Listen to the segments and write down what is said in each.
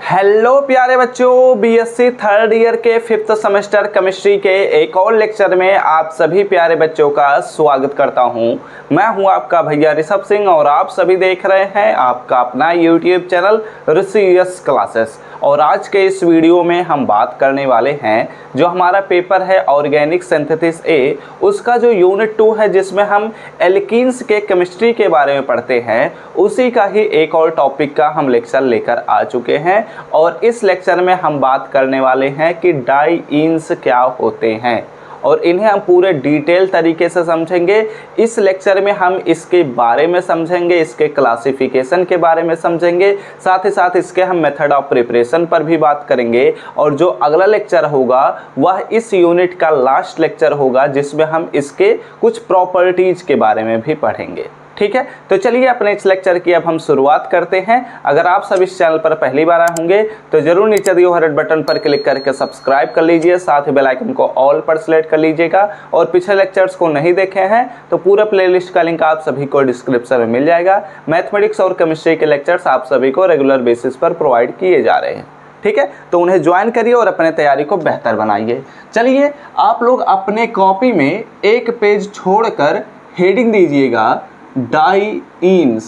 Hello प्यारे बच्चों, BSc third year के 5th सेमेस्टर केमिस्ट्री के एक और लेक्चर में आप सभी प्यारे बच्चों का स्वागत करता हूं। मैं हूं आपका भैया ऋषभ सिंह और आप सभी देख रहे हैं आपका अपना यूट्यूब चैनल ऋषियस क्लासेस। और आज के इस वीडियो में हम बात करने वाले हैं जो हमारा पेपर है ऑर्गेनिक सिंथेसिस ए, उसका जो यूनिट 2 है जिसमें हम एल्कीन्स के केमिस्ट्री के बारे में पढ़ते हैं, उसी का ही एक और टॉपिक का हम लेक्चर लेकर आ चुके हैं। और इस लेक्चर में हम बात करने वाले हैं कि डाईईन्स क्या होते हैं और इन्हें हम पूरे डिटेल तरीके से समझेंगे। इस लेक्चर में हम इसके बारे में समझेंगे, इसके क्लासिफिकेशन के बारे में समझेंगे, साथ ही साथ इसके हम मेथड ऑफ प्रिपरेशन पर भी बात करेंगे। और जो अगला लेक्चर होगा वह इस यूनिट का लास्ट लेक्चर होगा जिसमें हम इसके कुछ प्रॉपर्टीज के बारे में भी पढ़ेंगे। ठीक है, तो चलिए अपने इस लेक्चर की अब हम शुरुआत करते हैं। अगर आप सब इस चैनल पर पहली बार आए होंगे तो जरूर नीचे दिए हुए रेड बटन पर क्लिक करके सब्सक्राइब कर लीजिए, साथ ही बेल आइकन को ऑल पर सेलेक्ट कर लीजिएगा। और पिछले लेक्चर्स को नहीं देखे हैं तो पूरा प्लेलिस्ट का लिंक आप सभी को डिस्क्रिप्शन में मिल जाएगा। मैथमेटिक्स और केमिस्ट्री के लेक्चर्स आप सभी को रेगुलर बेसिस पर प्रोवाइड किए जा रहे हैं। ठीक है, तो उन्हें ज्वाइन करिए और अपने तैयारी को बेहतर बनाइए। चलिए आप लोग अपने कॉपी में एक पेज छोड़कर हेडिंग दीजिएगा डाईईन्स।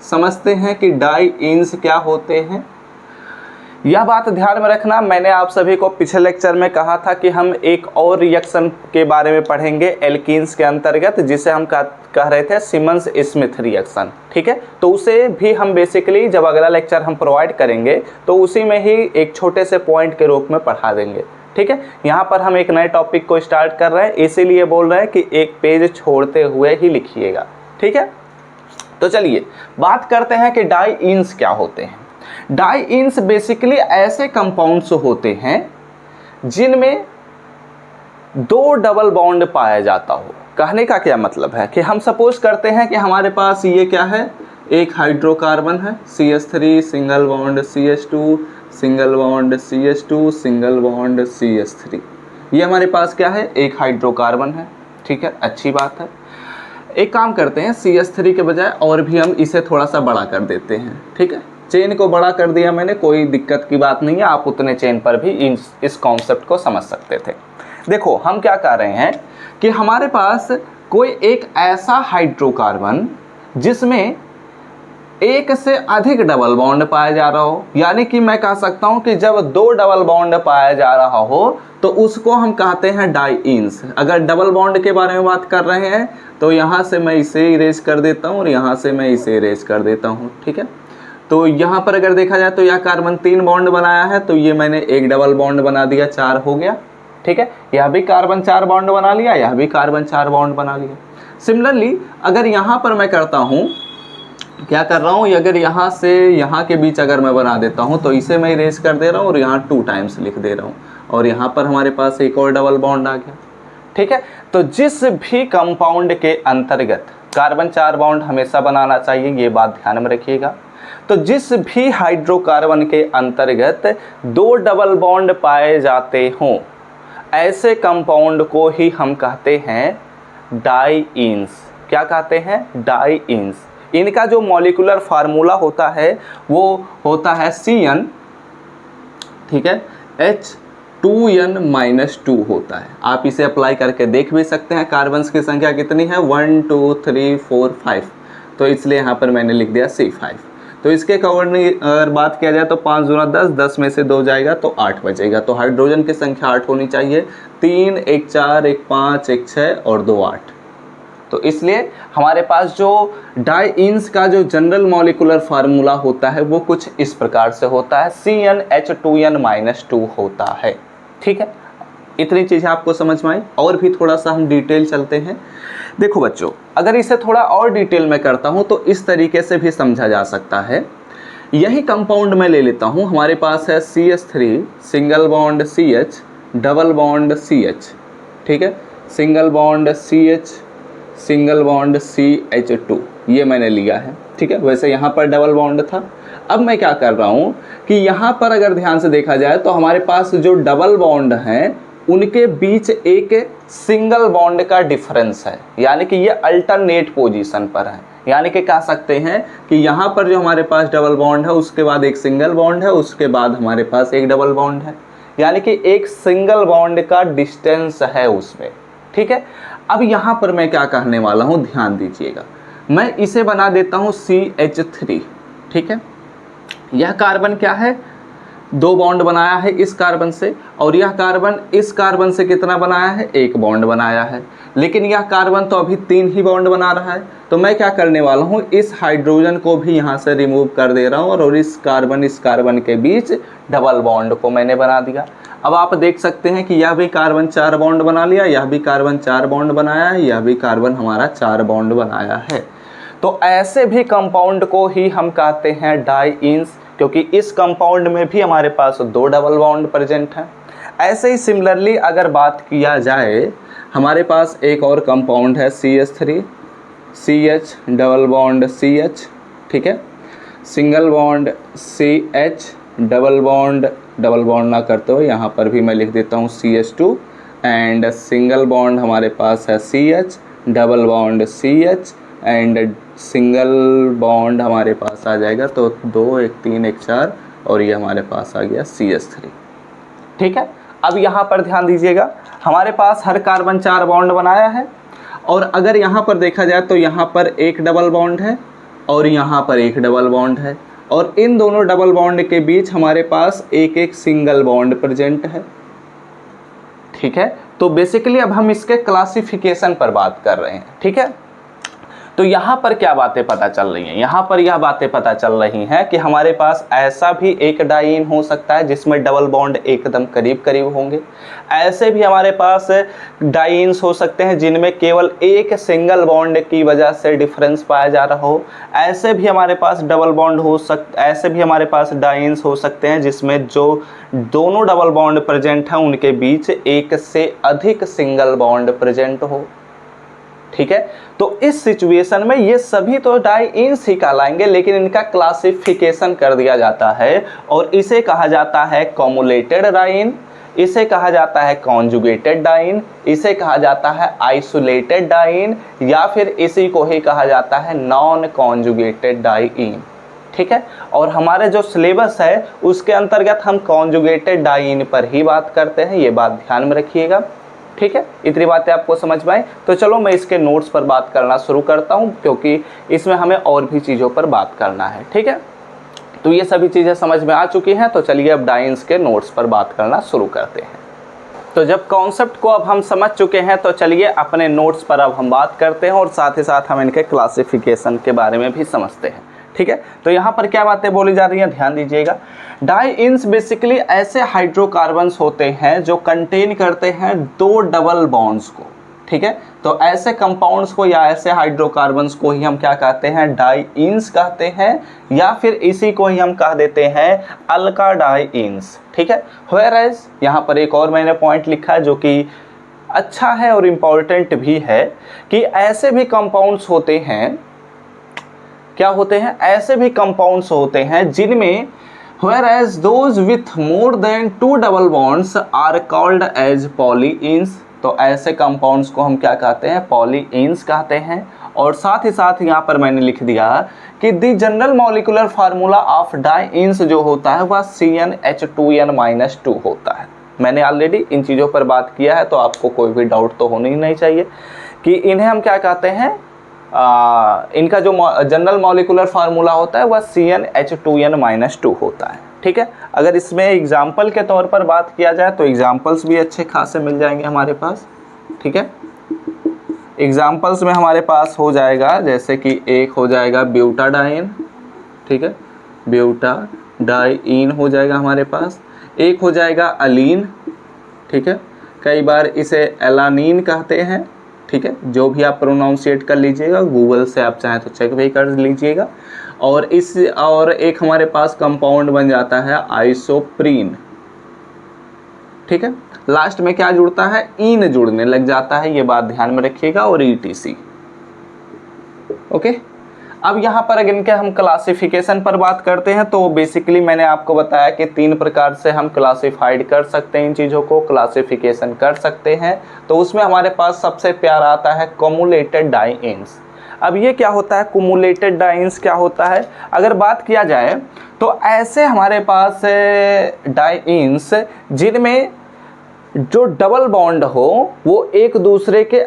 समझते हैं कि डाईईन्स क्या होते हैं। यह बात ध्यान में रखना, मैंने आप सभी को पिछले लेक्चर में कहा था कि हम एक और रिएक्शन के बारे में पढ़ेंगे एल्कीन्स के अंतर्गत, जिसे हम कह रहे थे सिमन्स स्मिथ रिएक्शन। ठीक है, तो उसे भी हम बेसिकली जब अगला लेक्चर हम प्रोवाइड करेंगे तो उसी में ही एक छोटे से पॉइंट के रूप में पढ़ा देंगे। ठीक है, यहाँ पर हम एक नए टॉपिक को स्टार्ट कर रहे हैं, इसीलिए बोल रहे हैं कि एक पेज छोड़ते हुए ही लिखिएगा। ठीक है, तो चलिए बात करते हैं कि डाईईन्स क्या होते हैं। डाईईन्स बेसिकली ऐसे कंपाउंड्स होते हैं जिनमें दो डबल बॉन्ड पाया जाता हो। कहने का क्या मतलब है कि हम सपोज करते हैं कि हमारे पास ये क्या है, एक हाइड्रोकार्बन है CH3 single bond CH2 single bond CH2 single bond CH3। ये हमारे पास क्या है, एक हाइड्रोकार्बन है। ठीक है, अच्छी बात है। एक काम करते हैं, CH3 के बजाय और भी हम इसे थोड़ा सा बड़ा कर देते हैं। ठीक है, चेन को बड़ा कर दिया मैंने, कोई दिक्कत की बात नहीं है, आप उतने चेन पर भी इस कॉन्सेप्ट को समझ सकते थे। देखो हम क्या कर रहे हैं कि हमारे पास कोई एक ऐसा हाइड्रोकार्बन जिसमें एक से अधिक डबल बॉन्ड पाया जा रहा हो, यानी कि मैं कह सकता हूं कि जब दो डबल बॉन्ड पाया जा रहा हो तो उसको हम कहते हैं डाईईन्स। अगर डबल बॉन्ड के बारे में बात कर रहे हैं तो यहाँ से मैं इसे इरेज कर देता हूँ और यहाँ से मैं इसे इरेज कर देता हूँ। ठीक है, तो यहाँ पर अगर देखा जाए तो यह कार्बन 3 बॉन्ड बनाया है, तो ये मैंने एक डबल बॉन्ड बना दिया, 4 हो गया। ठीक है, यह भी कार्बन 4 बॉन्ड बना लिया, यह भी कार्बन 4 बॉन्ड बना लिया। सिमिलरली अगर यहाँ पर मैं करता हूँ, क्या कर रहा हूँ, अगर यहाँ से यहाँ के बीच अगर मैं बना देता हूँ तो इसे मैं इरेज कर दे रहा हूँ और यहाँ 2 टाइम्स लिख दे रहा हूँ और यहाँ पर हमारे पास एक और डबल बॉन्ड आ गया। ठीक है, तो जिस भी कंपाउंड के अंतर्गत कार्बन 4 बॉन्ड हमेशा बनाना चाहिए, ये बात ध्यान में रखिएगा। तो जिस भी हाइड्रोकार्बन के अंतर्गत 2 डबल बॉन्ड पाए जाते हों, ऐसे कंपाउंड को ही हम कहते हैं डाईईन्स। क्या कहते हैं, डाईईन्स। इनका जो मॉलिक्यूलर फार्मूला होता है वो होता है CN। ठीक है, H2N-2 होता है। आप इसे अप्लाई करके देख भी सकते हैं। कार्बन्स की संख्या कितनी है, 1 2 3 4 5, तो इसलिए यहाँ पर मैंने लिख दिया C5। तो इसके अकॉर्डिंग अगर बात किया जाए तो 5 दूना 10, 10 में से 2 जाएगा तो 8 बचेगा। तो हाइड्रोजन की संख्या 8 होनी चाहिए, 3 1 4 1 5 1 6 और 2 8। तो इसलिए हमारे पास जो डाईईन्स का जो जनरल मॉलिक्यूलर फार्मूला होता है वो कुछ इस प्रकार से होता है, CnH2n-2 होता है। ठीक है, इतनी चीज़ें आपको समझ में आई। और भी थोड़ा सा हम डिटेल चलते हैं। देखो बच्चों, अगर इसे थोड़ा और डिटेल में करता हूँ तो इस तरीके से भी समझा जा सकता है। यही कंपाउंड मैं ले लेता हूँ, हमारे पास है CH3 single bond CH double bond CH। ठीक है, single bond CH single bond CH2, ये मैंने लिया है। ठीक है, वैसे यहाँ पर डबल बॉन्ड था। अब मैं क्या कर रहा हूँ कि यहाँ पर अगर ध्यान से देखा जाए तो हमारे पास जो डबल बॉन्ड हैं उनके बीच एक सिंगल बॉन्ड का डिफरेंस है, यानी कि ये अल्टरनेट पोजीशन पर है। यानी कि कह सकते हैं कि यहाँ पर जो हमारे पास डबल बॉन्ड है उसके बाद एक सिंगल बॉन्ड है, उसके बाद हमारे पास एक डबल बॉन्ड है, यानी कि एक सिंगल बॉन्ड का डिस्टेंस है उसमें। ठीक है, अब यहाँ पर मैं क्या कहने वाला हूँ, ध्यान दीजिएगा। मैं इसे बना देता हूँ CH3। ठीक है, यह कार्बन क्या है, 2 बॉन्ड बनाया है इस कार्बन से, और यह कार्बन इस कार्बन से कितना बनाया है, 1 बॉन्ड बनाया है। लेकिन यह कार्बन तो अभी 3 ही बॉन्ड बना रहा है, तो मैं क्या करने वाला हूँ, इस हाइड्रोजन को भी यहाँ से रिमूव कर दे रहा हूँ और इस कार्बन के बीच डबल बॉन्ड को मैंने बना दिया। अब आप देख सकते हैं कि यह भी कार्बन 4 बॉन्ड बना लिया, यह भी कार्बन 4 बॉन्ड बनाया है, यह भी कार्बन हमारा 4 बॉन्ड बनाया है। तो ऐसे भी कंपाउंड को ही हम कहते हैं डाईइंस, क्योंकि इस कंपाउंड में भी हमारे पास 2 डबल बॉन्ड प्रेजेंट हैं। ऐसे ही सिमिलरली अगर बात किया जाए, हमारे पास एक और कंपाउंड है CH3, CH double bond CH, ठीक है, single bond CH, double bond ना करते हो यहाँ पर भी मैं लिख देता हूँ CH2, एंड सिंगल बॉन्ड हमारे पास है CH, double bond CH, and single bond हमारे पास आ जाएगा तो 2 1 3 1 4, और ये हमारे पास आ गया CH3। ठीक है, अब यहाँ पर ध्यान दीजिएगा, हमारे पास हर कार्बन 4 बॉन्ड बनाया है, और अगर यहाँ पर देखा जाए तो यहाँ पर एक डबल बॉन्ड है और यहाँ पर एक डबल बॉन्ड है, और इन दोनों डबल बॉन्ड के बीच हमारे पास एक एक सिंगल बॉन्ड प्रेजेंट है। ठीक है, तो बेसिकली अब हम इसके क्लासिफिकेशन पर बात कर रहे हैं। ठीक है, तो यहाँ पर क्या बातें पता चल रही हैं, यहाँ पर यह बातें पता चल रही हैं कि हमारे पास ऐसा भी एक डाईन हो सकता है जिसमें डबल बॉन्ड एकदम करीब करीब होंगे, ऐसे भी हमारे पास डाईन्स हो सकते हैं जिनमें केवल एक सिंगल बॉन्ड की वजह से डिफरेंस पाया जा रहा हो, ऐसे भी हमारे पास डबल बॉन्ड ऐसे भी हमारे पास डाईन्स हो सकते हैं जिसमें जो दोनों डबल बॉन्ड प्रेजेंट हैं उनके बीच एक से अधिक सिंगल बॉन्ड प्रेजेंट हो। ठीक है, तो इस सिचुएशन में ये सभी तो डाईइंस ही कहलाएंगे, लेकिन इनका क्लासिफिकेशन कर दिया जाता है और इसे कहा जाता है कॉमुलेटेड डाईन, इसे कहा जाता है कॉन्जुगेटेड डाईन, इसे कहा जाता है आइसोलेटेड डाईन, या फिर इसी को ही कहा जाता है नॉन कॉन्जुगेटेड डाईन। ठीक है, और हमारे जो सिलेबस है उसके अंतर्गत हम कॉन्जुगेटेड डाईन पर ही बात करते हैं, ये बात ध्यान में रखिएगा। ठीक है, इतनी बातें आपको समझ में आई, तो चलो मैं इसके नोट्स पर बात करना शुरू करता हूँ, क्योंकि इसमें हमें और भी चीज़ों पर बात करना है। ठीक है, तो ये सभी चीज़ें समझ में आ चुकी हैं, तो चलिए अब डाईन्स के नोट्स पर बात करना शुरू करते हैं। तो जब कॉन्सेप्ट को अब हम समझ चुके हैं तो चलिए अपने नोट्स पर अब हम बात करते हैं और साथ ही साथ हम इनके क्लासिफिकेशन के बारे में भी समझते हैं। ठीक है, तो यहाँ पर क्या बातें बोली जा रही हैं, ध्यान दीजिएगा। डाईइंस बेसिकली ऐसे हाइड्रोकार्बन्स होते हैं जो कंटेन करते हैं 2 डबल बॉन्ड्स को। ठीक है, तो ऐसे कंपाउंड्स को या ऐसे हाइड्रोकार्बन्स को ही हम क्या कहते हैं, डाईइंस कहते हैं, या फिर इसी को ही हम कह देते हैं अल्का डाईइंस। ठीक है, व्हेयरएज यहाँ पर एक और मैंने पॉइंट लिखा है जो कि अच्छा है और इम्पॉर्टेंट भी है, कि ऐसे भी कंपाउंड्स होते हैं, क्या होते हैं, ऐसे भी कंपाउंड्स होते हैं जिनमें whereas those with more than 2 double bonds are called as polyenes, तो ऐसे कंपाउंड्स को हम क्या कहते हैं, पॉलीइंस कहते हैं। और साथ ही साथ यहाँ पर मैंने लिख दिया कि the general molecular formula of dienes जो होता है वह CnH2n-2 होता है। मैंने ऑलरेडी इन चीज़ों पर बात किया है, तो आपको कोई भी डाउट तो होना ही नहीं चाहिए कि इन्हें हम क्या कहते हैं, इनका जो जनरल मॉलिक्यूलर फार्मूला होता है वह CnH2n-2 होता है। ठीक है, अगर इसमें एग्जाम्पल के तौर पर बात किया जाए तो एग्जाम्पल्स भी अच्छे खासे मिल जाएंगे हमारे पास। ठीक है, एग्जाम्पल्स में हमारे पास हो जाएगा, जैसे कि एक हो जाएगा ब्यूटाडाइन। ठीक है, ब्यूटाडाइन हो जाएगा हमारे पास, एक हो जाएगा अलीन। ठीक है, कई बार इसे एलानीन कहते हैं। ठीक है, जो भी आप प्रोनाउंसिएट कर लीजिएगा, गूगल से आप चाहें तो चेक भी कर लीजिएगा। और एक हमारे पास कंपाउंड बन जाता है आइसोप्रीन। ठीक है, लास्ट में क्या जुड़ता है, इन जुड़ने लग जाता है, ये बात ध्यान में रखिएगा, और ETC। ओके, अब यहाँ पर अगर इनके हम क्लासिफिकेशन पर बात करते हैं तो बेसिकली मैंने आपको बताया कि 3 प्रकार से हम क्लासिफाइड कर सकते हैं, इन चीज़ों को क्लासिफिकेशन कर सकते हैं। तो उसमें हमारे पास सबसे प्यारा आता है कुमुलेटेड डाइईन्स। अब ये क्या होता है, कुमुलेटेड डाइईन्स क्या होता है, अगर बात किया जाए तो ऐसे हमारे पास डाइईन्स जिनमें जो डबल बॉन्ड हो वो एक दूसरे के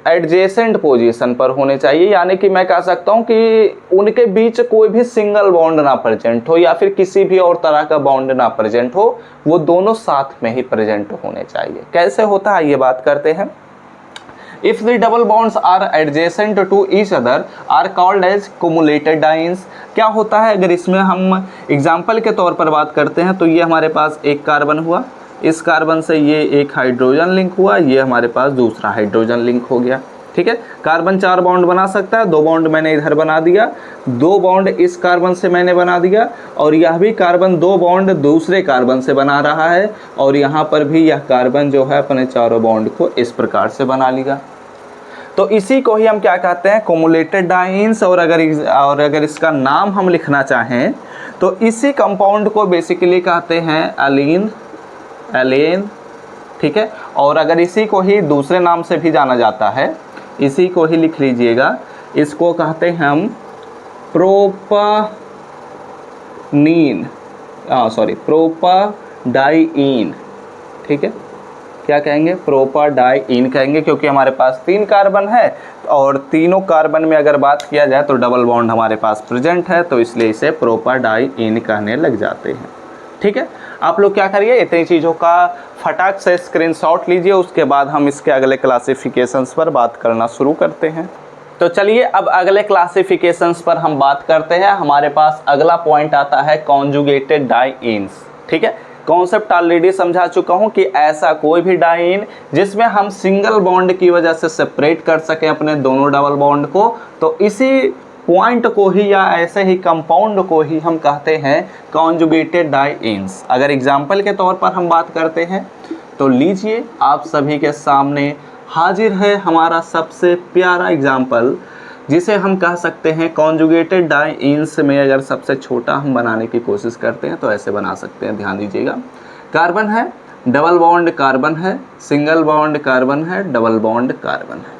एडजेसेंट पोजीशन पर होने चाहिए, यानी कि मैं कह सकता हूं कि उनके बीच कोई भी सिंगल बॉन्ड ना प्रेजेंट हो या फिर किसी भी और तरह का बॉन्ड ना प्रेजेंट हो, वो दोनों साथ में ही प्रेजेंट होने चाहिए। कैसे होता है ये बात करते हैं। If the double bonds are adjacent to each other are called as cumulated डाइईन्स। क्या होता है, अगर इसमें हम एग्जाम्पल के तौर पर बात करते हैं तो ये हमारे पास एक कार्बन हुआ, इस कार्बन से ये एक हाइड्रोजन लिंक हुआ, ये हमारे पास दूसरा हाइड्रोजन लिंक हो गया। ठीक है, कार्बन 4 बॉन्ड बना सकता है, 2 बॉन्ड मैंने इधर बना दिया, 2 बॉन्ड इस कार्बन से मैंने बना दिया, और यह भी कार्बन 2 बॉन्ड दूसरे कार्बन से बना रहा है, और यहाँ पर भी यह कार्बन जो है अपने चारों बॉन्ड को इस प्रकार से बना लिया। तो इसी को ही हम क्या कहते हैं, कुमुलेटेड डाइईन्स। और अगर इसका नाम हम लिखना चाहें तो इसी कंपाउंड को बेसिकली कहते हैं एलेन। ठीक है, और अगर इसी को ही दूसरे नाम से भी जाना जाता है, इसी को ही लिख लीजिएगा, इसको कहते हैं हम प्रोपाडाइईन। ठीक है, क्या कहेंगे, प्रोपाडाइईन कहेंगे, क्योंकि हमारे पास 3 कार्बन है और तीनों कार्बन में अगर बात किया जाए तो डबल बॉन्ड हमारे पास प्रेजेंट है, तो इसलिए इसे प्रोपाडाइईन कहने लग जाते हैं। ठीक है, आप लोग क्या करिए, इतनी चीज़ों का फटाक से स्क्रीनशॉट लीजिए, उसके बाद हम इसके अगले क्लासिफिकेशंस पर बात करना शुरू करते हैं। तो चलिए अब अगले क्लासिफिकेशंस पर हम बात करते हैं। हमारे पास अगला पॉइंट आता है कॉन्जुगेटेड डाइईन्स। ठीक है, कॉन्सेप्ट ऑलरेडी समझा चुका हूं कि ऐसा कोई भी डाइईन जिसमें हम सिंगल बॉन्ड की वजह से सेपरेट कर सकें अपने दोनों डबल बॉन्ड को, तो इसी पॉइंट को ही या ऐसे ही कंपाउंड को ही हम कहते हैं कॉन्जुगेटेड डाइईन्स। अगर एग्जाम्पल के तौर पर हम बात करते हैं तो लीजिए आप सभी के सामने हाजिर है हमारा सबसे प्यारा एग्जाम्पल, जिसे हम कह सकते हैं कॉन्जुगेटेड डाइईन्स में अगर सबसे छोटा हम बनाने की कोशिश करते हैं तो ऐसे बना सकते हैं। ध्यान दीजिएगा, कार्बन है, डबल बॉन्ड कार्बन है, सिंगल बॉन्ड कार्बन है, डबल बॉन्ड कार्बन है।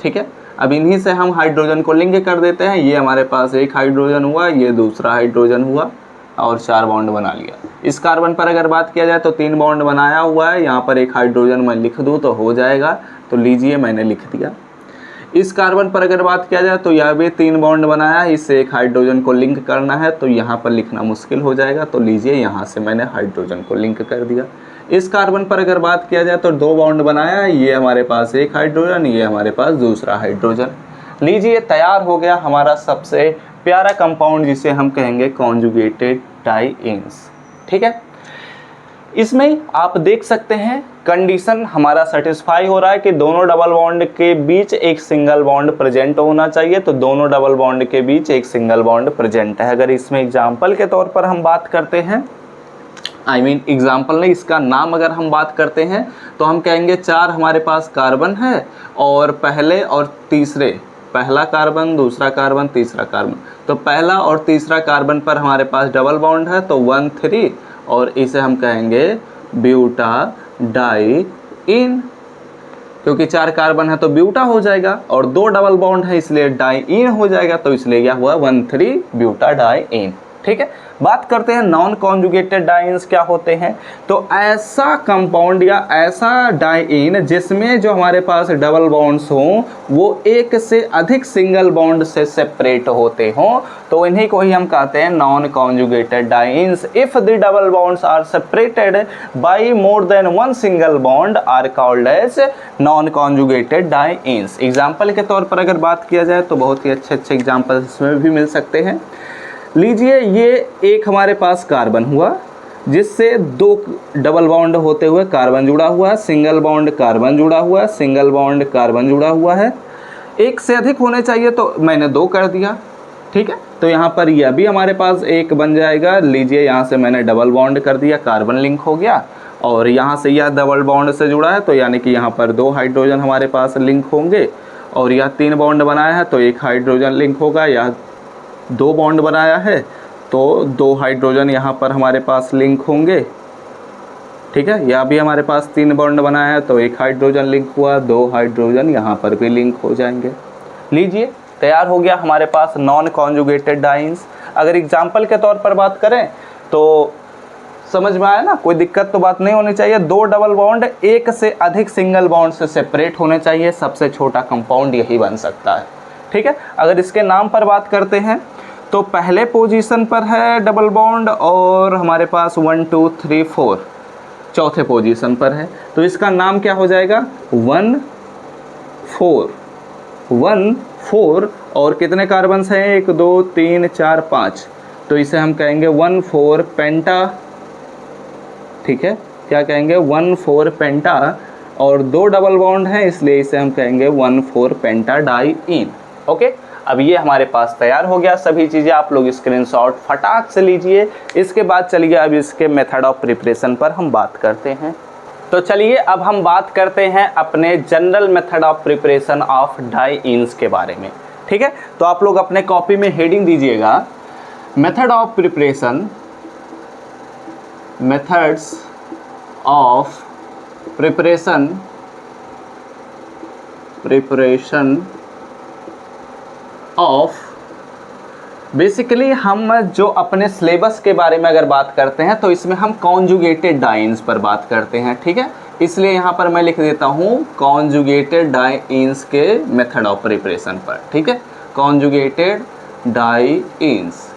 ठीक है, अब इन्हीं से हम हाइड्रोजन को लिंक कर देते हैं। ये हमारे पास एक हाइड्रोजन हुआ, ये दूसरा हाइड्रोजन हुआ और 4 बॉन्ड बना लिया। इस कार्बन पर अगर बात किया जाए तो 3 बॉन्ड बनाया हुआ है, यहाँ पर एक हाइड्रोजन मैं लिख दूँ तो हो जाएगा, तो लीजिए मैंने लिख दिया। इस कार्बन पर अगर बात किया जाए तो यह भी 3 बॉन्ड बनाया है, इससे एक हाइड्रोजन को लिंक करना है, तो यहाँ पर लिखना मुश्किल हो जाएगा, तो लीजिए यहाँ से मैंने हाइड्रोजन को लिंक कर दिया। इस कार्बन पर अगर बात किया जाए तो 2 बॉन्ड बनाया है, ये हमारे पास एक हाइड्रोजन, ये हमारे पास दूसरा हाइड्रोजन। लीजिए तैयार हो गया हमारा सबसे प्यारा कंपाउंड, जिसे हम कहेंगे कॉन्जुगेटेड डाइईन्स। ठीक है, इसमें आप देख सकते हैं कंडीशन हमारा सेटिस्फाई हो रहा है कि दोनों डबल बॉन्ड के बीच एक सिंगल बॉन्ड प्रेजेंट होना चाहिए, तो दोनों डबल बॉन्ड के बीच एक सिंगल बॉन्ड प्रेजेंट है। अगर इसमें एग्जाम्पल के तौर पर हम बात करते हैं, एग्जाम्पल नहीं, इसका नाम अगर हम बात करते हैं तो हम कहेंगे 4 हमारे पास कार्बन है और पहले और तीसरे, पहला कार्बन, दूसरा कार्बन, तीसरा कार्बन, तो पहला और तीसरा कार्बन पर हमारे पास डबल बॉन्ड है, तो 1 3, और इसे हम कहेंगे ब्यूटाडाइईन, क्योंकि 4 कार्बन है तो ब्यूटा हो जाएगा और 2 डबल बॉन्ड है इसलिए डाइईन हो जाएगा, तो इसलिए क्या हुआ 1 3 ब्यूटाडाइईन। ठीक है, बात करते हैं नॉन कॉन्जुगेटेड डाइईन्स क्या होते हैं। तो ऐसा कंपाउंड या ऐसा डाइईन जिसमें जो हमारे पास डबल बॉन्ड्स हों वो एक से अधिक सिंगल बॉन्ड से सेपरेट होते हों, तो इन्हीं को ही हम कहते हैं non conjugated dienes. If the double bonds are separated by more than 1 single bond are called as non conjugated dienes. Example के तौर पर अगर बात किया जाए तो बहुत ही अच्छे अच्छे एग्जाम्पल इसमें भी मिल सकते हैं। लीजिए ये एक हमारे पास कार्बन हुआ जिससे 2 डबल बॉन्ड होते हुए कार्बन जुड़ा हुआ है, सिंगल बॉन्ड कार्बन जुड़ा हुआ है, सिंगल बॉन्ड कार्बन जुड़ा हुआ है। एक से अधिक होने चाहिए तो मैंने 2 कर दिया। ठीक है, तो यहाँ पर यह भी हमारे पास एक बन जाएगा। लीजिए यहाँ से मैंने डबल बॉन्ड कर दिया, कार्बन लिंक हो गया, और यहाँ से यह डबल बॉन्ड से जुड़ा है तो यानी कि यहाँ पर 2 हाइड्रोजन हमारे पास लिंक होंगे, और यह 3 बॉन्ड बनाया है तो एक हाइड्रोजन लिंक होगा, यह 2 बॉन्ड बनाया है तो 2 हाइड्रोजन यहाँ पर हमारे पास लिंक होंगे, ठीक है। या भी हमारे पास 3 बॉन्ड बनाया है तो 1 हाइड्रोजन लिंक हुआ, 2 हाइड्रोजन यहाँ पर भी लिंक हो जाएंगे। लीजिए तैयार हो गया हमारे पास नॉन कॉन्जुगेटेड डाइन्स। अगर एग्जाम्पल के तौर पर बात करें तो समझ में आया ना, कोई दिक्कत तो बात नहीं होनी चाहिए। 2 डबल बॉन्ड एक से अधिक सिंगल बॉन्ड से सेपरेट होने चाहिए, सबसे छोटा कंपाउंड यही बन सकता है, ठीक है। अगर इसके नाम पर बात करते हैं तो पहले पोजीशन पर है डबल बॉन्ड और हमारे पास 1 2 3 4 चौथे पोजीशन पर है, तो इसका नाम क्या हो जाएगा 1 4 और कितने कार्बन्स हैं 1 2 3 4 5, तो इसे हम कहेंगे 1 4 पेंटा, ठीक है। क्या कहेंगे 1 4 पेंटा, और 2 डबल बॉन्ड हैं इसलिए इसे हम कहेंगे 1 4 पेंटा डाइईन। ओके, अब ये हमारे पास तैयार हो गया सभी चीज़ें, आप लोग स्क्रीनशॉट फटाक से लीजिए। इसके बाद चलिए अब इसके मेथड ऑफ प्रिपरेशन पर हम बात करते हैं। तो चलिए अब हम बात करते हैं अपने general method of preparation of dienes के बारे में, ठीक है। तो आप लोग अपने कॉपी में हेडिंग दीजिएगा method of preparation, methods of preparation of, basically हम जो अपने सिलेबस के बारे में अगर बात करते हैं तो इसमें हम कॉन्जुगेटेड डाइन्स पर बात करते हैं, ठीक है। इसलिए यहाँ पर मैं लिख देता हूँ कॉन्जुगेटेड डाइन्स के मेथड ऑफ प्रिपरेशन पर, ठीक है। कॉन्जुगेटेड डाइन्स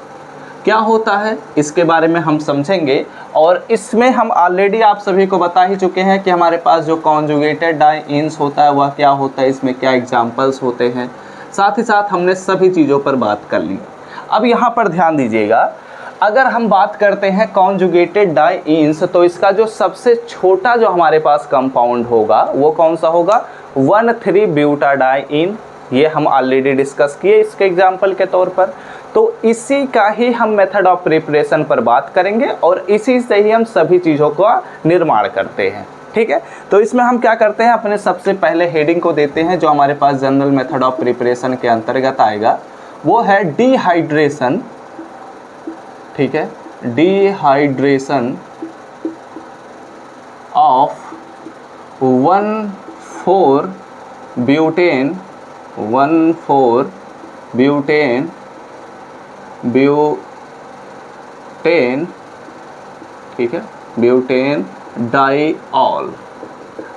क्या होता है इसके बारे में हम समझेंगे, और इसमें हम ऑलरेडी आप सभी को बता ही चुके हैं कि हमारे पास जो कॉन्जुगेटेड डाइईन्स होता है वह क्या होता है, इसमें क्या एग्जांपल्स होते हैं, साथ ही साथ हमने सभी चीज़ों पर बात कर ली। अब यहाँ पर ध्यान दीजिएगा, अगर हम बात करते हैं कॉन्जुगेटेड डाइईन्स तो इसका जो सबसे छोटा जो हमारे पास कंपाउंड होगा वो कौन सा होगा 1,3 ब्यूटाडाइईन। ये हम ऑलरेडी डिस्कस किए इसके एग्जाम्पल के तौर पर, तो इसी का ही हम मेथड ऑफ प्रिपरेशन पर बात करेंगे और इसी से ही हम सभी चीज़ों का निर्माण करते हैं, ठीक है। तो इसमें हम क्या करते हैं, अपने सबसे पहले हेडिंग को देते हैं जो हमारे पास जनरल मेथड ऑफ प्रिपरेशन के अंतर्गत आएगा, वो है डिहाइड्रेशन, ठीक है। डिहाइड्रेशन ऑफ 1,4 ब्यूटेन ठीक है, ब्यूटेन डाइऑल।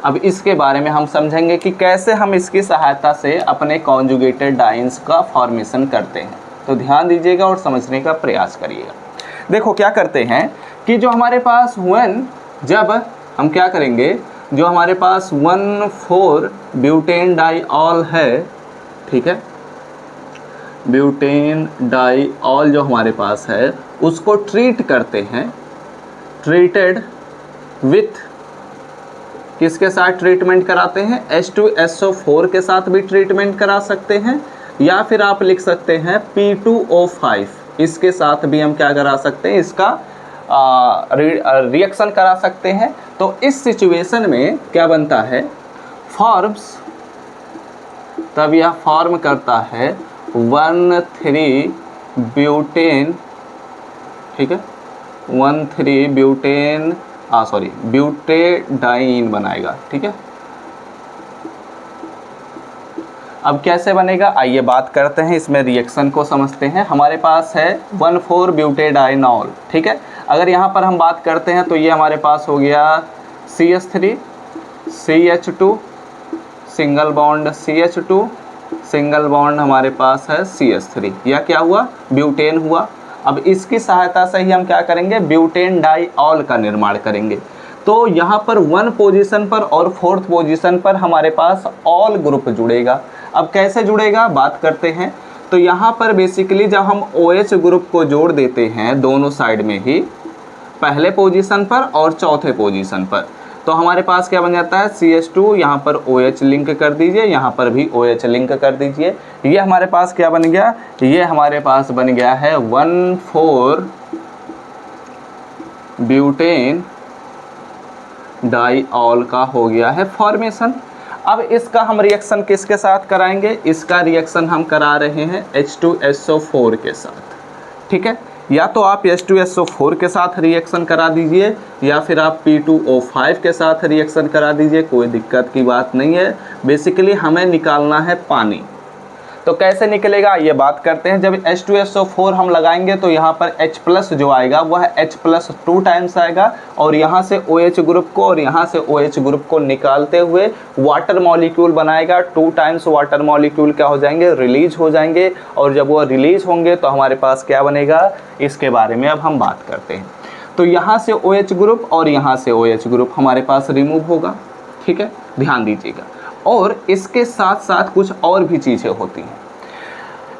अब इसके बारे में हम समझेंगे कि कैसे हम इसकी सहायता से अपने कॉन्जुगेटेड डाइन्स का फॉर्मेशन करते हैं। तो ध्यान दीजिएगा और समझने का प्रयास करिएगा। देखो क्या करते हैं कि जो हमारे पास जब हम क्या करेंगे, जो हमारे पास 1,4 ब्यूटेन डाइऑल है, ठीक है, ब्यूटेन डाइऑल जो हमारे पास है उसको ट्रीट करते हैं, ट्रीटेड विथ, किसके साथ ट्रीटमेंट कराते हैं H2SO4 के साथ भी ट्रीटमेंट करा सकते हैं, या फिर आप लिख सकते हैं P2O5, इसके साथ भी हम क्या करा सकते हैं, इसका रिएक्शन करा सकते हैं। तो इस सिचुएशन में क्या बनता है, फॉर्म्स, तब यह फॉर्म करता है 1,3 ब्यूटेन, ठीक है, 1,3 ब्यूटेन ब्यूटेडाइन बनाएगा, ठीक है। अब कैसे बनेगा आइए बात करते हैं, इसमें रिएक्शन को समझते हैं। हमारे पास है 1,4 ब्यूटेडाइनॉल, ठीक है। अगर यहाँ पर हम बात करते हैं तो ये हमारे पास हो गया CH3 CH2 single bond CH2 single bond हमारे पास है CH3, यह क्या हुआ ब्यूटेन हुआ। अब इसकी सहायता से ही हम क्या करेंगे, ब्यूटेन डाइऑल का निर्माण करेंगे। तो यहाँ पर 1 पोजीशन पर और 4th पोजीशन पर हमारे पास ऑल ग्रुप जुड़ेगा। अब कैसे जुड़ेगा बात करते हैं। तो यहाँ पर बेसिकली जब हम OH ग्रुप को जोड़ देते हैं दोनों साइड में ही, पहले पोजीशन पर और चौथे पोजीशन पर, तो हमारे पास क्या बन जाता है CH2, यहाँ पर OH लिंक कर दीजिए, यहाँ पर भी OH लिंक कर दीजिए। ये हमारे पास क्या बन गया, ये हमारे पास बन गया है 1,4 ब्यूटेन डाइऑल का हो गया है फॉर्मेशन। अब इसका हम रिएक्शन किसके साथ कराएंगे, इसका रिएक्शन हम करा रहे हैं H2SO4 के साथ, ठीक है। या तो आप H2SO4 के साथ रिएक्शन करा दीजिए या फिर आप P2O5 के साथ रिएक्शन करा दीजिए, कोई दिक्कत की बात नहीं है। बेसिकली हमें निकालना है पानी। तो कैसे निकलेगा ये बात करते हैं। जब H2SO4 हम लगाएंगे तो यहाँ पर H+ जो आएगा वह H+2 टाइम्स आएगा और यहाँ से OH ग्रुप को और यहाँ से OH ग्रुप को निकालते हुए वाटर मॉलिक्यूल बनाएगा। 2 टाइम्स वाटर मॉलिक्यूल क्या हो जाएंगे, रिलीज हो जाएंगे। और जब वो रिलीज होंगे तो हमारे पास क्या बनेगा, इसके बारे में अब हम बात करते हैं। तो यहाँ से OH ग्रुप और यहाँ से OH ग्रुप हमारे पास रिमूव होगा, ठीक है, ध्यान दीजिएगा। और इसके साथ साथ कुछ और भी चीज़ें होती हैं।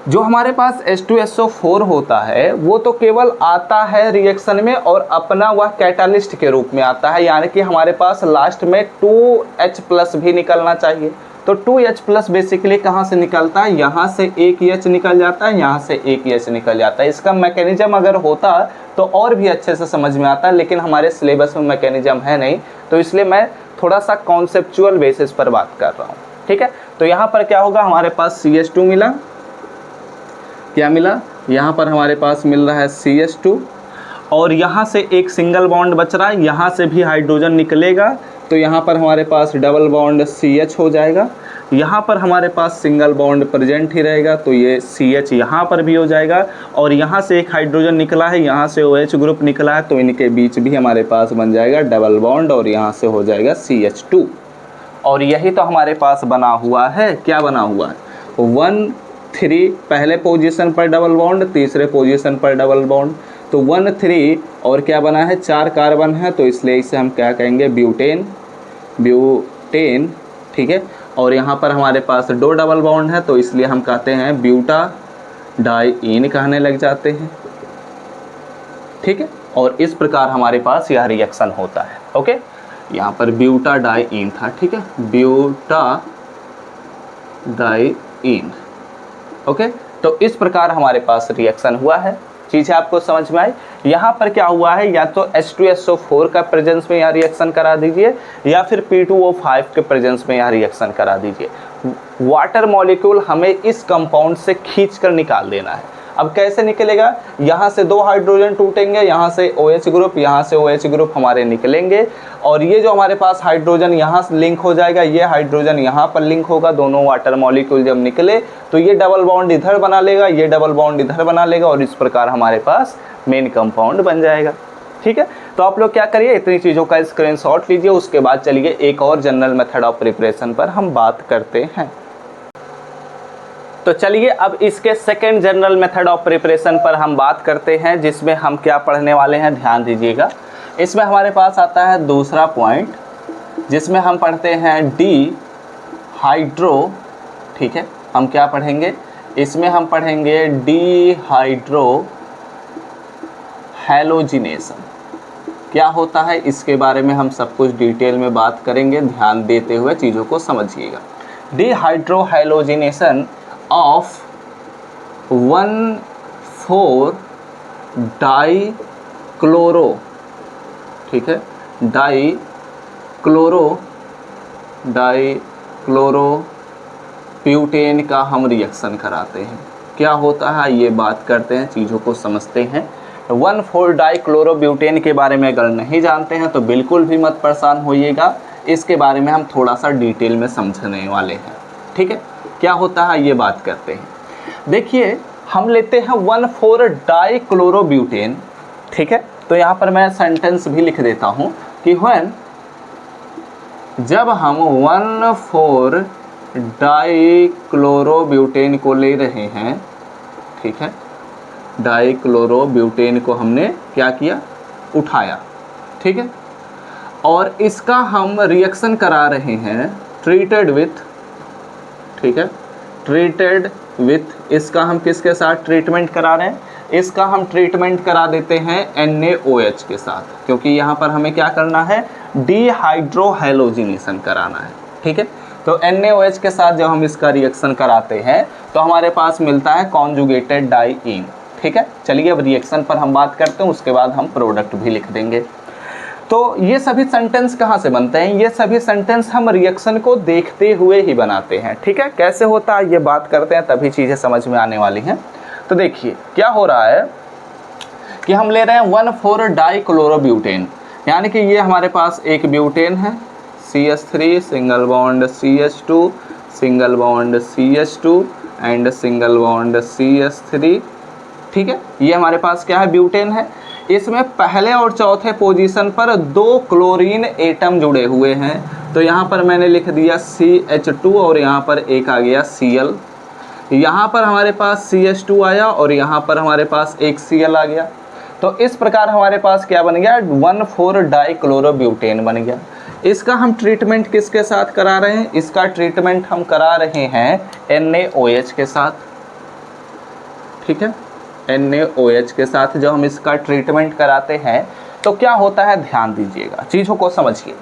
जो हमारे पास H2SO4 होता है वो तो केवल आता है रिएक्शन में और अपना वह कैटालिस्ट के रूप में आता है, यानी कि हमारे पास लास्ट में 2H+ भी निकलना चाहिए। तो 2H+ बेसिकली कहाँ से निकलता है, यहाँ से एक H निकल जाता है, यहाँ से एक H निकल जाता है। इसका मैकेनिज्म अगर होता तो और भी अच्छे से समझ में आता, लेकिन हमारे सिलेबस में मैकेनिज्म है नहीं, तो इसलिए मैं थोड़ा सा कॉन्सेप्चुअल बेसिस पर बात कर रहा हूँ, ठीक है। तो यहाँ पर क्या होगा, हमारे पास CH2 मिला, क्या मिला, यहाँ पर हमारे पास मिल रहा है CH2 और यहाँ से एक सिंगल बॉन्ड बच रहा है, यहाँ से भी हाइड्रोजन निकलेगा तो यहाँ पर हमारे पास डबल बॉन्ड CH हो जाएगा। यहाँ पर हमारे पास सिंगल बॉन्ड प्रेजेंट ही रहेगा तो ये CH यहाँ पर भी हो जाएगा। और यहाँ से एक हाइड्रोजन निकला है, यहाँ से OH ग्रुप निकला है तो इनके बीच भी हमारे पास बन जाएगा डबल बॉन्ड और यहाँ से हो जाएगा CH2। और यही तो हमारे पास बना हुआ है, क्या बना हुआ है, 1 3 पहले पोजीशन पर डबल बॉन्ड, तीसरे पोजीशन पर डबल बॉन्ड, तो 1 3 और क्या बना है, 4 कार्बन है तो इसलिए इसे हम क्या कहेंगे, ब्यूटेन, ब्यूटेन, ठीक है। और यहाँ पर हमारे पास 2 डबल बॉन्ड है तो इसलिए हम कहते हैं ब्यूटाडाइईन कहने लग जाते हैं, ठीक है। और इस प्रकार हमारे पास यह रिएक्शन होता है, ओके। यहाँ पर ब्यूटाडाइईन था, ठीक है, ब्यूटाडाइईन, ओके। तो इस प्रकार हमारे पास रिएक्शन हुआ है, चीज़ें आपको समझ में आई। यहाँ पर क्या हुआ है, या तो H2SO4 का प्रेजेंस में यहाँ रिएक्शन करा दीजिए या फिर P2O5 के प्रेजेंस में यहाँ रिएक्शन करा दीजिए। वाटर मॉलिक्यूल हमें इस कंपाउंड से खींच कर निकाल देना है। अब कैसे निकलेगा, यहाँ से 2 हाइड्रोजन टूटेंगे, यहाँ से OH ग्रुप, यहाँ से OH ग्रुप हमारे निकलेंगे और ये जो हमारे पास हाइड्रोजन यहाँ से लिंक हो जाएगा, ये हाइड्रोजन यहाँ पर लिंक होगा। दोनों वाटर मॉलिक्यूल जब निकले तो ये डबल बॉन्ड इधर बना लेगा, ये डबल बॉन्ड इधर बना लेगा और इस प्रकार हमारे पास मेन कंपाउंड बन जाएगा, ठीक है। तो आप लोग क्या करिए, इतनी चीज़ों का स्क्रीनशॉट लीजिए, उसके बाद चलिए एक और जनरल मेथड ऑफ प्रिपरेशन पर हम बात करते हैं। तो चलिए अब इसके second general method of preparation पर हम बात करते हैं, जिसमें हम क्या पढ़ने वाले हैं, ध्यान दीजिएगा। इसमें हमारे पास आता है दूसरा पॉइंट, जिसमें हम पढ़ते हैं डिहाइड्रो, ठीक है। हम क्या पढ़ेंगे, इसमें हम पढ़ेंगे डिहाइड्रो हैलोजिनेशन। क्या होता है इसके बारे में हम सब कुछ डिटेल में बात करेंगे, ध्यान देते हुए चीज़ों को समझिएगा। डिहाइड्रो हैलोजिनेशन ऑफ 1,4-डाईक्लोरो, ठीक है, डाईक्लोरोब्यूटेन का हम रिएक्शन कराते हैं। क्या होता है ये बात करते हैं, चीज़ों को समझते हैं। 1,4-डाईक्लोरोब्यूटेन के बारे में अगर नहीं जानते हैं तो बिल्कुल भी मत परेशान होइएगा, इसके बारे में हम थोड़ा सा डिटेल में समझने वाले हैं, ठीक है। क्या होता है ये बात करते हैं। देखिए हम लेते हैं 1,4-डाईक्लोरोब्यूटेन, ठीक है। तो यहाँ पर मैं सेंटेंस भी लिख देता हूँ कि व्हेन, जब हम 1,4-डाईक्लोरोब्यूटेन को ले रहे हैं, ठीक है, डाईक्लोरोब्यूटेन को हमने क्या किया, उठाया, ठीक है, और इसका हम रिएक्शन करा रहे हैं ट्रीटेड विथ, ठीक है, ट्रीटेड विथ, इसका हम किसके साथ ट्रीटमेंट करा रहे हैं, इसका हम ट्रीटमेंट करा देते हैं NaOH के साथ, क्योंकि यहाँ पर हमें क्या करना है, डिहाइड्रो हैलोजिनेशन कराना है, ठीक है। तो NaOH के साथ जब हम इसका रिएक्शन कराते हैं तो हमारे पास मिलता है कॉन्जुगेटेड डाईईन, ठीक है। चलिए अब रिएक्शन पर हम बात करते हैं, उसके बाद हम प्रोडक्ट भी लिख देंगे। तो ये सभी सेंटेंस कहाँ से बनते हैं? ये सभी सेंटेंस हम रिएक्शन को देखते हुए ही बनाते हैं। ठीक है, कैसे होता है ये बात करते हैं, तभी चीज़ें समझ में आने वाली हैं। तो देखिए क्या हो रहा है कि हम ले रहे हैं 1,4-डाइक्लोरोब्यूटेन, यानी कि ये हमारे पास एक ब्यूटेन है, CH3 single bond CH2 single bond CH2 and single bond CH3। ठीक है, ये हमारे पास क्या है? ब्यूटेन है। इसमें पहले और चौथे पोजीशन पर 2 क्लोरीन एटम जुड़े हुए हैं। तो यहाँ पर मैंने लिख दिया CH2 और यहाँ पर एक आ गया Cl। यहाँ पर हमारे पास CH2 आया और यहाँ पर हमारे पास एक Cl आ गया। तो इस प्रकार हमारे पास क्या बन गया? 1,4-डाइक्लोरोब्यूटेन बन गया। इसका हम ट्रीटमेंट किसके साथ करा रहे हैं? इसका ट्रीटमेंट हम करा रहे हैं NaOH के साथ। ठीक है, NaOH के साथ जब हम इसका ट्रीटमेंट कराते हैं तो क्या होता है, ध्यान दीजिएगा, चीज़ों को समझिए।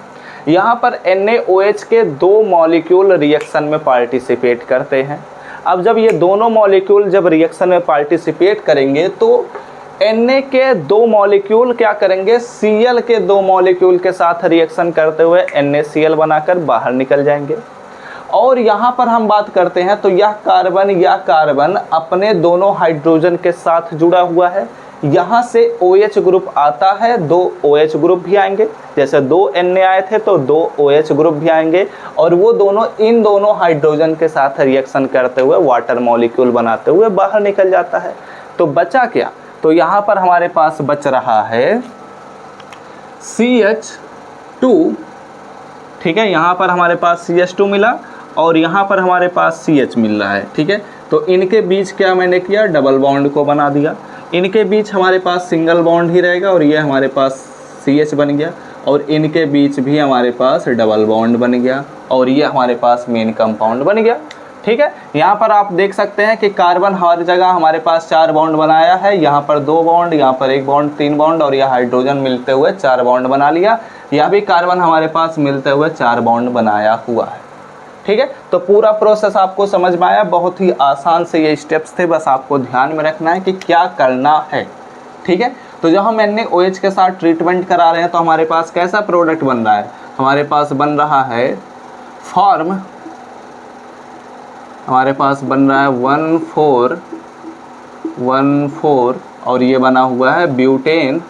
यहाँ पर NaOH के 2 मॉलिक्यूल रिएक्शन में पार्टिसिपेट करते हैं। अब जब ये दोनों मॉलिक्यूल जब रिएक्शन में पार्टिसिपेट करेंगे तो Na के 2 मॉलिक्यूल क्या करेंगे? Cl के 2 मॉलिक्यूल के साथ रिएक्शन करते हुए NaCl बनाकर बाहर निकल जाएंगे। और यहाँ पर हम बात करते हैं तो यह कार्बन अपने दोनों हाइड्रोजन के साथ जुड़ा हुआ है। यहाँ से OH ग्रुप आता है, 2 OH ग्रुप भी आएंगे, जैसे 2 Na आए थे तो 2 OH ग्रुप भी आएंगे, और वो दोनों इन दोनों हाइड्रोजन के साथ रिएक्शन करते हुए वाटर मॉलिक्यूल बनाते हुए बाहर निकल जाता है। तो बचा क्या? तो यहाँ पर हमारे पास बच रहा है CH2। ठीक है, यहाँ पर हमारे पास CH2 मिला और यहाँ पर हमारे पास CH मिल रहा है। ठीक है, तो इनके बीच क्या मैंने किया? डबल बॉन्ड को बना दिया। इनके बीच हमारे पास सिंगल बॉन्ड ही रहेगा और ये हमारे पास CH बन गया, और इनके बीच भी हमारे पास डबल बॉन्ड बन गया, और ये हमारे पास मेन कंपाउंड बन गया। ठीक है, यहाँ पर आप देख सकते हैं कि कार्बन हर जगह हमारे पास 4 बॉन्ड बनाया है। यहाँ पर 2 बॉन्ड, यहाँ पर 1 बॉन्ड, 3 बॉन्ड, और यह हाइड्रोजन मिलते हुए 4 बॉन्ड बना लिया। यह भी कार्बन हमारे पास मिलते हुए 4 बॉन्ड बनाया हुआ है। ठीक है, तो पूरा प्रोसेस आपको समझ में आया। बहुत ही आसान से ये स्टेप्स थे, बस आपको ध्यान में रखना है कि क्या करना है। ठीक है, तो जब हम NaOH के साथ ट्रीटमेंट करा रहे हैं तो हमारे पास कैसा प्रोडक्ट बन रहा है? हमारे पास बन रहा है फॉर्म, हमारे पास बन रहा है 1,4 और ये बना हुआ है ब्यूटेन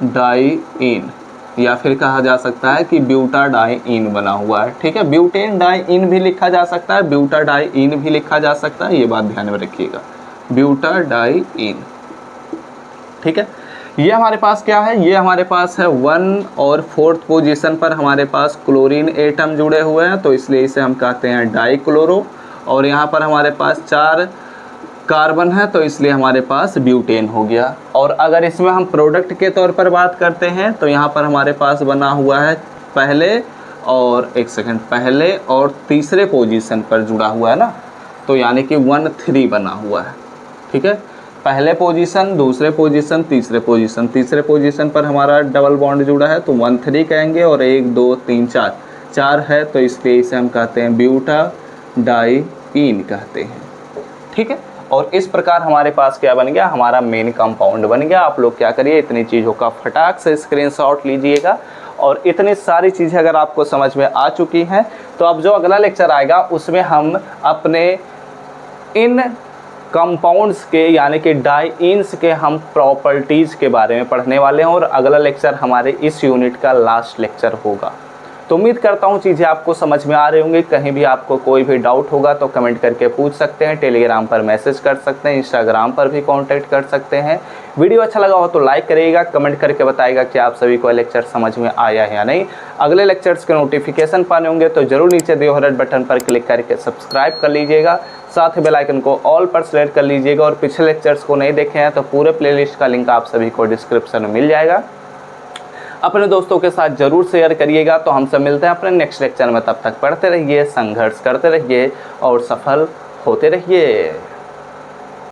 डाइईन, या फिर कहा जा सकता है कि ब्यूटाडाइईन बना हुआ है। ठीक है, ब्यूटेन डाइईन भी लिखा जा सकता है, ब्यूटाडाइईन भी लिखा जा सकता है, ये बात ध्यान में रखिएगा, ब्यूटाडाइईन। ठीक है, ये हमारे पास क्या है? ये हमारे पास है 1 और 4th पोजीशन पर हमारे पास क्लोरीन एटम जुड़े हुए हैं, तो इसलिए इसे हम कहते हैं डाइक्लोरो। और यहाँ पर हमारे पास 4 कार्बन है, तो इसलिए हमारे पास ब्यूटेन हो गया। और अगर इसमें हम प्रोडक्ट के तौर पर बात करते हैं तो यहाँ पर हमारे पास बना हुआ है पहले और तीसरे पोजीशन पर जुड़ा हुआ है ना, तो यानी कि 1,3 बना हुआ है। ठीक है, पहले पोजीशन, दूसरे पोजीशन, तीसरे पोजीशन पर हमारा डबल बॉन्ड जुड़ा है तो 1,3 कहेंगे, और 1 2 3 4 है, तो इसलिए इसे हम कहते हैं ब्यूटाडाइईन कहते हैं। ठीक है, और इस प्रकार हमारे पास क्या बन गया? हमारा मेन कंपाउंड बन गया। आप लोग क्या करिए, इतनी चीज़ों का फटाक से स्क्रीनशॉट लीजिएगा, और इतनी सारी चीज़ें अगर आपको समझ में आ चुकी हैं तो अब जो अगला लेक्चर आएगा उसमें हम अपने इन कंपाउंड्स के यानी कि डाइईन्स के हम प्रॉपर्टीज़ के बारे में पढ़ने वाले हैं, और अगला लेक्चर हमारे इस यूनिट का लास्ट लेक्चर होगा। तो उम्मीद करता हूँ चीज़ें आपको समझ में आ रही होंगी। कहीं भी आपको कोई भी डाउट होगा तो कमेंट करके पूछ सकते हैं, टेलीग्राम पर मैसेज कर सकते हैं, इंस्टाग्राम पर भी कांटेक्ट कर सकते हैं। वीडियो अच्छा लगा हो तो लाइक करिएगा, कमेंट करके बताइएगा कि आप सभी को लेक्चर समझ में आया है या नहीं। अगले लेक्चर्स के नोटिफिकेशन पाने होंगे तो जरूर नीचे दिए हुए रेड बटन पर क्लिक करके सब्सक्राइब कर लीजिएगा, साथ ही बेल आइकन को ऑल पर सेलेक्ट कर लीजिएगा। और पिछले लेक्चर्स को नहीं देखे हैं तो पूरे प्लेलिस्ट का लिंक आप सभी को डिस्क्रिप्शन में मिल जाएगा। अपने दोस्तों के साथ जरूर शेयर करिएगा। तो हमसे मिलते हैं अपने नेक्स्ट लेक्चर में, तब तक पढ़ते रहिए, संघर्ष करते रहिए और सफल होते रहिए।